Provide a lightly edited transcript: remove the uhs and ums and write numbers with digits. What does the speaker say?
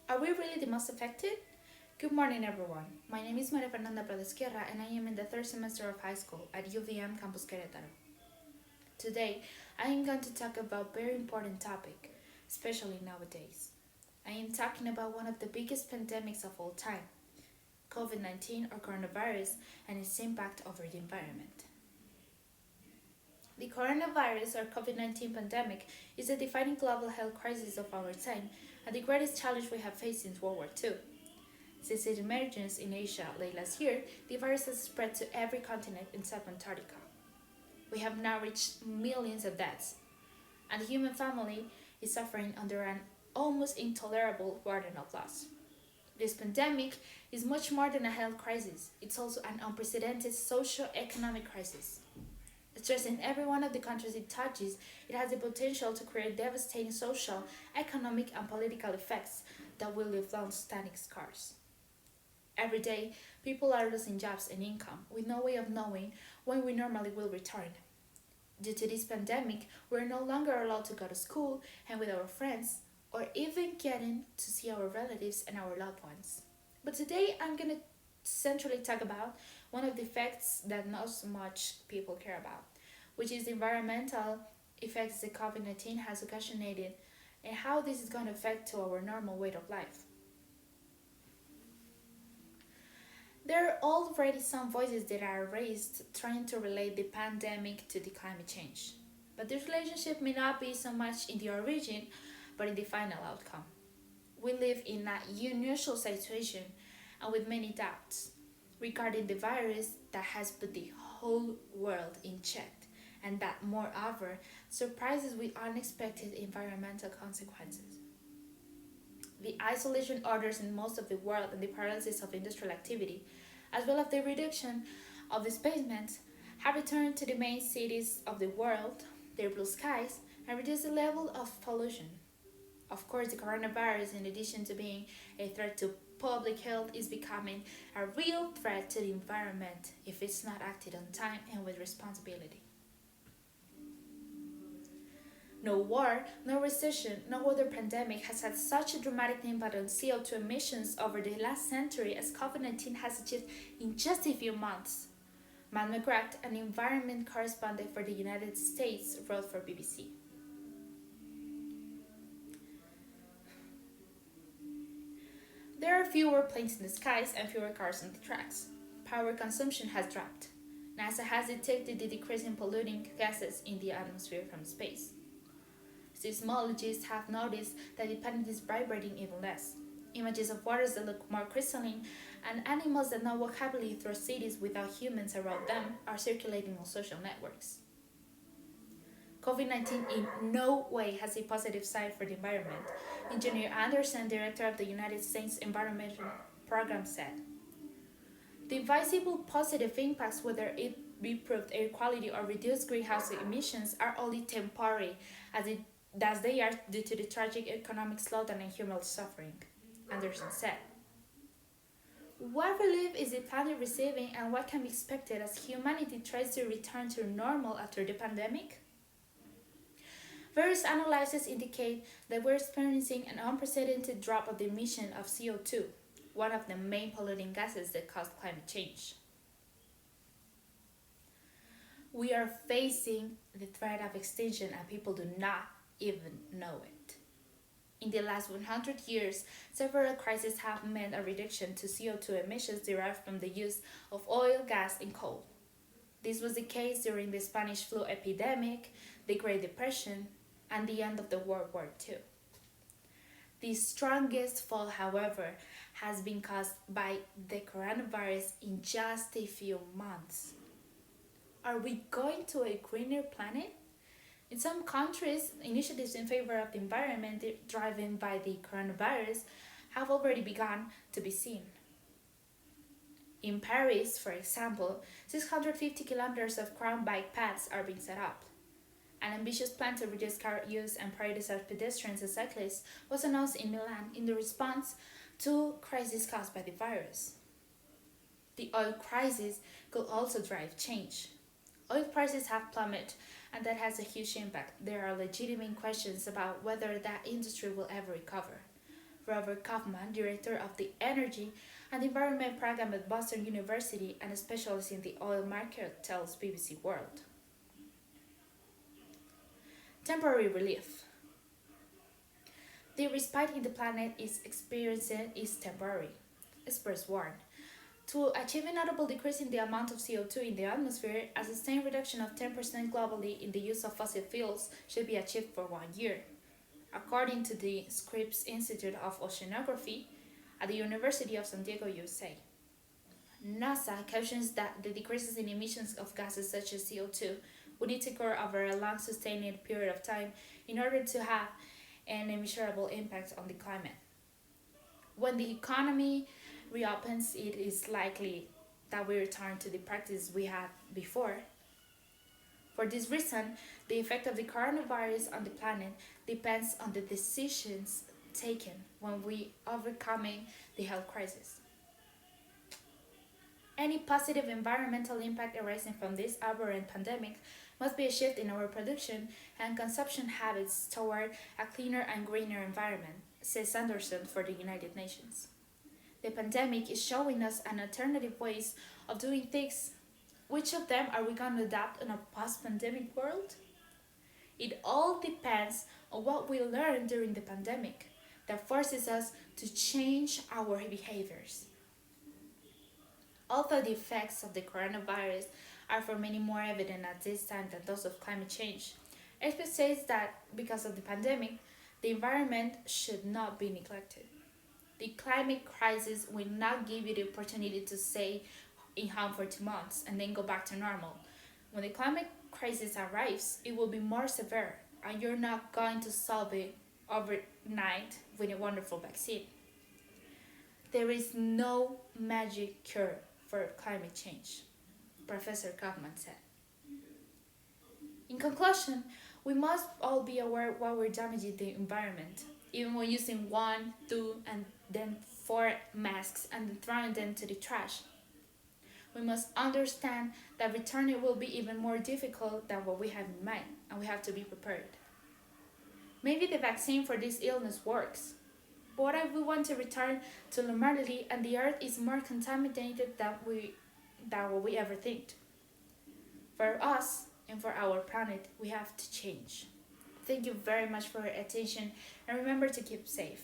Are we really the most affected? Good morning, everyone. My name is Fernanda Prado, and I am in the third semester of high school at UVM Campus Querétaro. Today, I am going to talk about a very important topic, especially nowadays. I am talking about one of the biggest pandemics of all time, COVID-19 or coronavirus, and its impact over the environment. The coronavirus or COVID-19 pandemic is a defining global health crisis of our time and the greatest challenge we have faced since World War II. Since its emergence in Asia late last year, the virus has spread to every continent except Antarctica. We have now reached millions of deaths, and the human family is suffering under an almost intolerable burden of loss. This pandemic is much more than a health crisis, it's also an unprecedented socio-economic crisis. Stressing every one of the countries it touches, it has the potential to create devastating social, economic, and political effects that will leave long-standing scars. Every day, people are losing jobs and income with no way of knowing when we normally will return. Due to this pandemic, we are no longer allowed to go to school, hang with our friends, or even getting to see our relatives and our loved ones. But today, I'm going to centrally talk about one of the effects that not so much people care about, which is the environmental effects that COVID-19 has occasioned and how this is going to affect to our normal way of life. There are already some voices that are raised trying to relate the pandemic to the climate change. But this relationship may not be so much in the origin, but in the final outcome. We live in an unusual situation and with many doubts regarding the virus that has put the whole world in check and that moreover surprises with unexpected environmental consequences. The isolation orders in most of the world and the paralysis of industrial activity, as well as the reduction of the displacement, have returned to the main cities of the world, their blue skies, and reduced the level of pollution. Of course, the coronavirus, in addition to being a threat to public health, is becoming a real threat to the environment if it's not acted on time and with responsibility. No war, no recession, no other pandemic has had such a dramatic impact on CO2 emissions over the last century as COVID-19 has achieved in just a few months. Matt McGrath, an environment correspondent for the United States, wrote for BBC. There are fewer planes in the skies and fewer cars on the tracks. Power consumption has dropped. NASA has detected the decrease in polluting gases in the atmosphere from space. Seismologists have noticed that the planet is vibrating even less. Images of waters that look more crystalline and animals that now walk happily through cities without humans around them are circulating on social networks. COVID-19 in no way has a positive side for the environment, Engineer Anderson, director of the United States Environmental Program, said. The visible positive impacts, whether it improved air quality or reduced greenhouse emissions, are only temporary, as they are due to the tragic economic slowdown and human suffering, Anderson said. What relief is the planet receiving and what can be expected as humanity tries to return to normal after the pandemic? Various analyses indicate that we're experiencing an unprecedented drop of the emission of CO2, one of the main polluting gases that cause climate change. We are facing the threat of extinction and people do not even know it. In the last 100 years, several crises have meant a reduction to CO2 emissions derived from the use of oil, gas, and coal. This was the case during the Spanish flu epidemic, the Great Depression, and the end of the World War II. The strongest fall, however, has been caused by the coronavirus in just a few months. Are we going to a greener planet? In some countries, initiatives in favor of the environment driven by the coronavirus have already begun to be seen. In Paris, for example, 650 kilometers of crown bike paths are being set up. An ambitious plan to reduce car use and prioritize pedestrians and cyclists was announced in Milan in the response to crisis caused by the virus. The oil crisis could also drive change. Oil prices have plummeted, and that has a huge impact. There are legitimate questions about whether that industry will ever recover. Robert Kaufman, director of the Energy and Environment Program at Boston University and a specialist in the oil market, tells BBC World. Temporary relief. The respite in the planet is experiencing is temporary, experts warn. To achieve a notable decrease in the amount of CO2 in the atmosphere, a sustained reduction of 10% globally in the use of fossil fuels should be achieved for 1 year. According to the Scripps Institute of Oceanography at the University of San Diego, USA. NASA cautions that the decreases in emissions of gases such as CO2 would need to occur over a long sustained period of time in order to have an immeasurable impact on the climate. When the economy reopens, it is likely that we return to the practice we had before. For this reason, the effect of the coronavirus on the planet depends on the decisions taken when we overcoming the health crisis. Any positive environmental impact arising from this aberrant pandemic must be a shift in our production and consumption habits toward a cleaner and greener environment, says Anderson for the United Nations. The pandemic is showing us an alternative ways of doing things. Which of them are we going to adapt in a post-pandemic world? It all depends on what we learned during the pandemic that forces us to change our behaviors. Although the effects of the coronavirus are for many more evident at this time than those of climate change, experts say that because of the pandemic, the environment should not be neglected. The climate crisis will not give you the opportunity to stay in home for 2 months and then go back to normal. When the climate crisis arrives, it will be more severe, and you're not going to solve it overnight with a wonderful vaccine. There is no magic cure for climate change, Professor Kaufman said. In conclusion, we must all be aware while we're damaging the environment, even when using 1, 2, and then 4 masks and throwing them to the trash. We must understand that returning will be even more difficult than what we have in mind, and we have to be prepared. Maybe the vaccine for this illness works, but what if we want to return to normality and the earth is more contaminated than what we ever think? For us and for our planet, we have to change. Thank you very much for your attention, and remember to keep safe.